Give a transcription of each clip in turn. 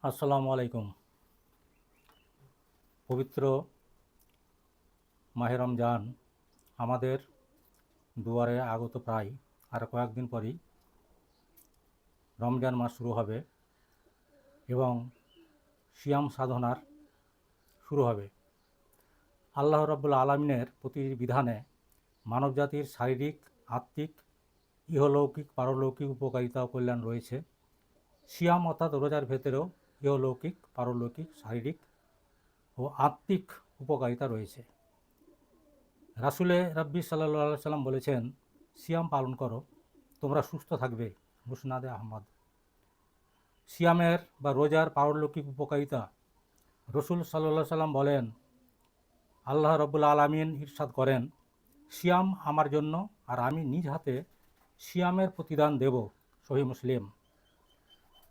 আসসালামু আলাইকুম। পবিত্র মাহে রমজান আমাদের দুয়ারে আগত প্রায়। আর কয়েকদিন পরই রমজান মাস শুরু হবে এবং সিয়াম সাধনার শুরু হবে। আল্লাহ রাব্বুল আলামিনের প্রতিবিধানে মানবজাতির শারীরিক, আত্মিক, ইহলৌকিক, পারলৌকিক উপকারিতা ও কল্যাণ রয়েছে। সিয়াম অর্থাৎ রোজার ভেতরেও ইহলৌকিক, পারলৌকিক, শারীরিক ও আত্মিক উপকারিতা রয়েছে। রাসূলে রাব্বি সাল্লাল্লাহু আলাইহি সাল্লাম বলেছেন, সিয়াম পালন করো, তোমরা সুস্থ থাকবে। মুসনাদে আহমদ। সিয়ামের বা রোজার পারলৌকিক উপকারিতা। রসুল সাল্লাল্লাহু সাল্লাম বলেন, আল্লাহ রব্বুল আলামিন ইরশাদ করেন, সিয়াম আমার জন্য আর আমি নিজ হাতে সিয়ামের প্রতিদান দেব। সহিহ মুসলিম।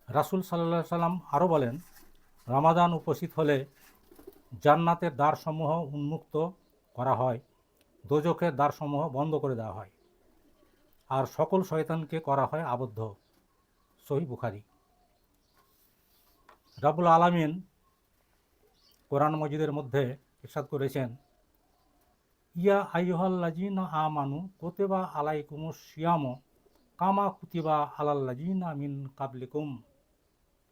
রাসূল সাল্লাল্লাহু সাল্লাম আরও বলেন, রমাদান উপস্থিত হলে জান্নাতের দ্বারসমূহ উন্মুক্ত করা হয়, দোজখের দ্বারসমূহ বন্ধ করে দেওয়া হয়, আর সকল শয়তানকে করা হয় আবদ্ধ। সহিহ বুখারী। রাব্বুল আলামিন কোরআন মজিদের মধ্যে ইরশাদ করেছেন, ইয়া আইয়ুহাল্লাযীনা আমানু কুতিবা আলাইকুমুস সিয়াম কামা কুতিবা আলাল্লাযীনা মিন কাবলিকুম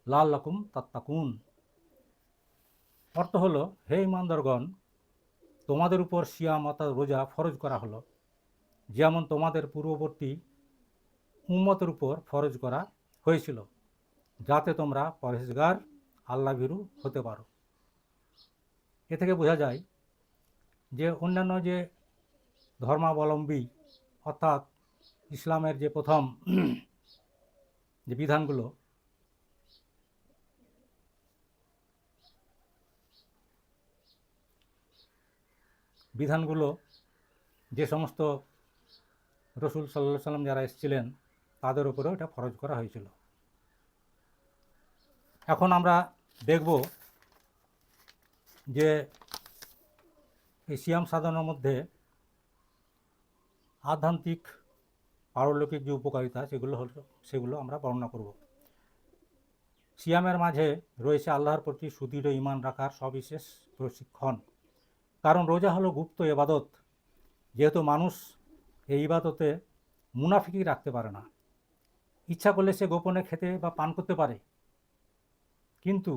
লাআল্লাকুম তাত্তাকুন। অর্থ হলো, হে ঈমানদারগণ, তোমাদের উপর সিয়াম অর্থাৎ রোজা ফরজ করা হলো, যেমন তোমাদের পূর্ববর্তী উম্মতের উপর ফরজ করা হয়েছিল, যাতে তোমরা পরহেজগার, আল্লাহভীরু হতে পারো। এ থেকে বোঝা যায় যে অন্যান্য যে ধর্মাবলম্বী অর্থাৎ ইসলামের যে প্রথম যে বিধানগুলো যে সমস্ত রসুল সাল্লাল্লাহু আলাইহি সাল্লাম যারা এসেছিলেন তাদের উপরেও এটা ফরজ করা হয়েছিল। এখন আমরা দেখব যে এই সিয়াম সাধনার মধ্যে আধ্যাত্মিক, পারলৌকিক যে উপকারিতা সেগুলো আমরা বর্ণনা করব। সিয়ামের মাঝে রয়েছে আল্লাহর প্রতি সুদৃঢ় ঈমান রাখার সবিশেষ প্রশিক্ষণ। কারণ রোজা হলো গুপ্ত ইবাদত, যেহেতু মানুষ এই ইবাদতে মুনাফিকি রাখতে পারে না। ইচ্ছা করলে সে গোপনে খেতে বা পান করতে পারে, কিন্তু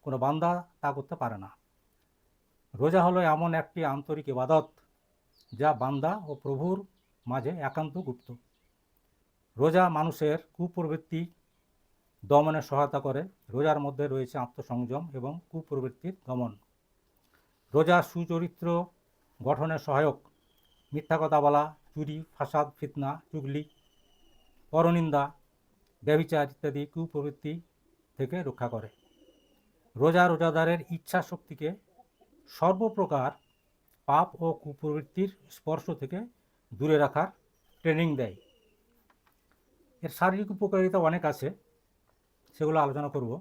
কোনো বান্দা তা করতে পারে না। রোজা হলো এমন একটি আন্তরিক ইবাদত যা বান্দা ও প্রভুর মাঝে একান্ত গুপ্ত। রোজা মানুষের কুপ্রবৃত্তি দমনে সহায়তা করে। রোজার মধ্যে রয়েছে আত্মসংযম এবং কুপ্রবৃত্তির দমন। রোজা সুচরিত্র গঠনের সহায়ক। মিথ্যা কথা বলা, চুরি, ফাসাদ, ফিতনা, চুগলি, পরনিন্দা, ব্যভিচার ইত্যাদি কুপ্রবৃত্তি থেকে রক্ষা করে। রোজা রোজাদারের ইচ্ছা শক্তিকে সর্বপ্রকার পাপ ও কুপ্রবৃত্তির স্পর্শ থেকে দূরে রাখার ট্রেনিং দেয়। এর শারীরিক উপকারিতা অনেক আছে, সেগুলো আলোচনা করব।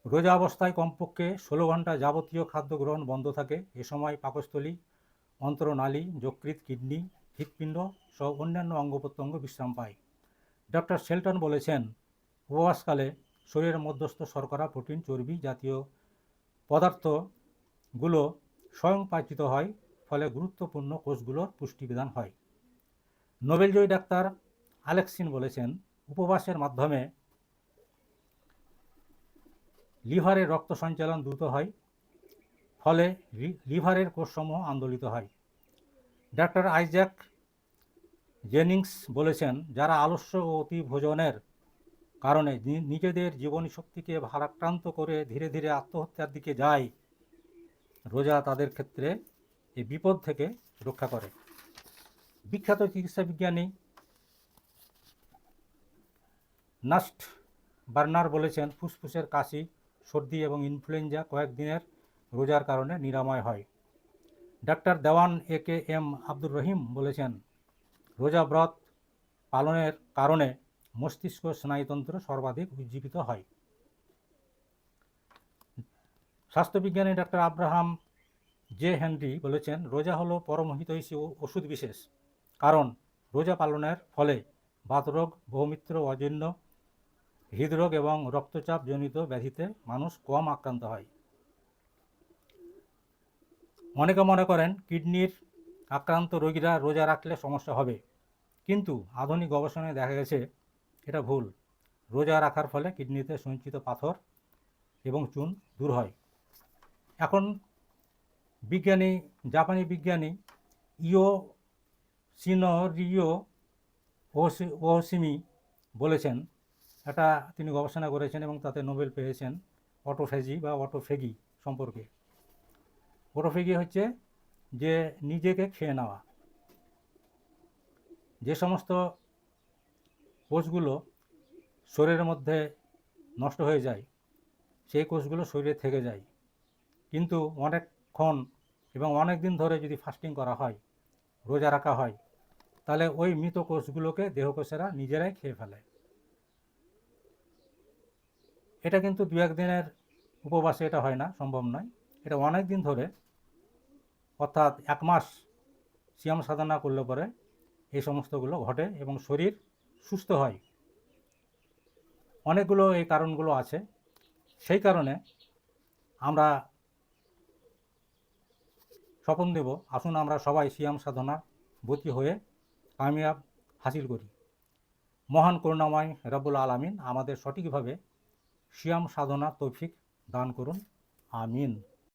রোজা অবস্থায় কমপক্ষে 16 ঘন্টা যাবতীয় খাদ্য গ্রহণ বন্ধ থাকে। এ সময় পাকস্থলী, অন্ত্রনালী, যকৃৎ, কিডনি, হৃৎপিণ্ড সহ অন্যান্য অঙ্গপ্রত্যঙ্গ বিশ্রাম পায়। ডক্টর শেলটন বলেছেন, উপবাসকালে শরীরের মধ্যস্থ শর্করা, প্রোটিন, চর্বি জাতীয় পদার্থগুলো স্বয়ং পাচিত হয়, ফলে গুরুত্বপূর্ণ কোষগুলোর পুষ্টিবিধান হয়। নোবেলজয়ী ডাক্তার আলেক্সিন বলেছেন, উপবাসের মাধ্যমে লিভারের রক্ত সঞ্চালন দ্রুত হয়, ফলে লিভারের কোষসমূহ আন্দোলিত হয়। ডাক্তার আইজ্যাক জেনিংস বলেছেন, যারা আলস্য ও অতি ভোজনের কারণে নিজেদের জীবনী শক্তিকে ভারাক্রান্ত করে ধীরে ধীরে আত্মহত্যার দিকে যায়, রোজা তাদের ক্ষেত্রে এই বিপদ থেকে রক্ষা করে। বিখ্যাত চিকিৎসা বিজ্ঞানী নাস্ট বার্নার বলেছেন, ফুসফুসের কাশি, সর্দি এবং ইনফ্লুয়েঞ্জা কয়েকদিনের রোজার কারণে নিরাময় হয়। ডাক্তার দেওয়ান এম আব্দুর রহিম বলেছেন, রোজা ব্রত পালনের কারণে মস্তিষ্ক স্নায়ুতন্ত্র সর্বাধিক উজ্জীবিত হয়। স্বাস্থ্যবিজ্ঞানী ডাক্তার আব্রাহাম জে হেনরি বলেছেন, রোজা হলো পরমহিতৈষী ওষুধ বিশেষ, কারণ রোজা পালনের ফলে বাতরোগ, বহুমিত্র, অজীর্ণ, হৃদরোগ এবং রক্তচাপজনিত ব্যাধিতে মানুষ কম আক্রান্ত হয়। অনেকে মনে করেন কিডনির আক্রান্ত রোগীরা রোজা রাখলে সমস্যা হবে, কিন্তু আধুনিক গবেষণায় দেখা গেছে এটা ভুল। রোজা রাখার ফলে কিডনিতে সঞ্চিত পাথর এবং চুন দূর হয়। এখন জাপানি বিজ্ঞানী ইয়োশিনোরিও ওহশিমি বলেছেন, তিনি গবেষণা করেছেন এবং তাতে নোবেল পেয়েছেন অটোফেজি বা অটোফেগি সম্পর্কে। অটোফেগি হচ্ছে যে নিজেকে খেয়ে নেওয়া। যে সমস্ত কোষগুলো শরীরের মধ্যে নষ্ট হয়ে যায় সেই কোষগুলো শরীরে থেকে যায়, কিন্তু অনেকক্ষণ এবং অনেক দিন ধরে যদি ফাস্টিং করা হয়, রোজা রাখা হয়, তাহলে ওই মৃত কোষগুলোকে দেহকোষেরা নিজেরাই খেয়ে ফেলে। এটা কিন্তু দু একদিনের উপবাসে এটা হয় না, সম্ভব নয়। এটা অনেক দিন ধরে, অর্থাৎ 1 মাস সিয়াম সাধনা করলে পরে এই সমস্তগুলো ঘটে এবং শরীর সুস্থ হয়। অনেকগুলো এই কারণগুলো আছে। সেই কারণে আমরা স্বপন দেব, আসুন আমরা সবাই সিয়াম সাধনার ব্রতী হয়ে কামিয়াব হাসিল করি। মহান করুণাময় রব্বুল আলামিন আমাদের সঠিকভাবে সিয়াম সাধনার তৌফিক দান করুন। আমিন।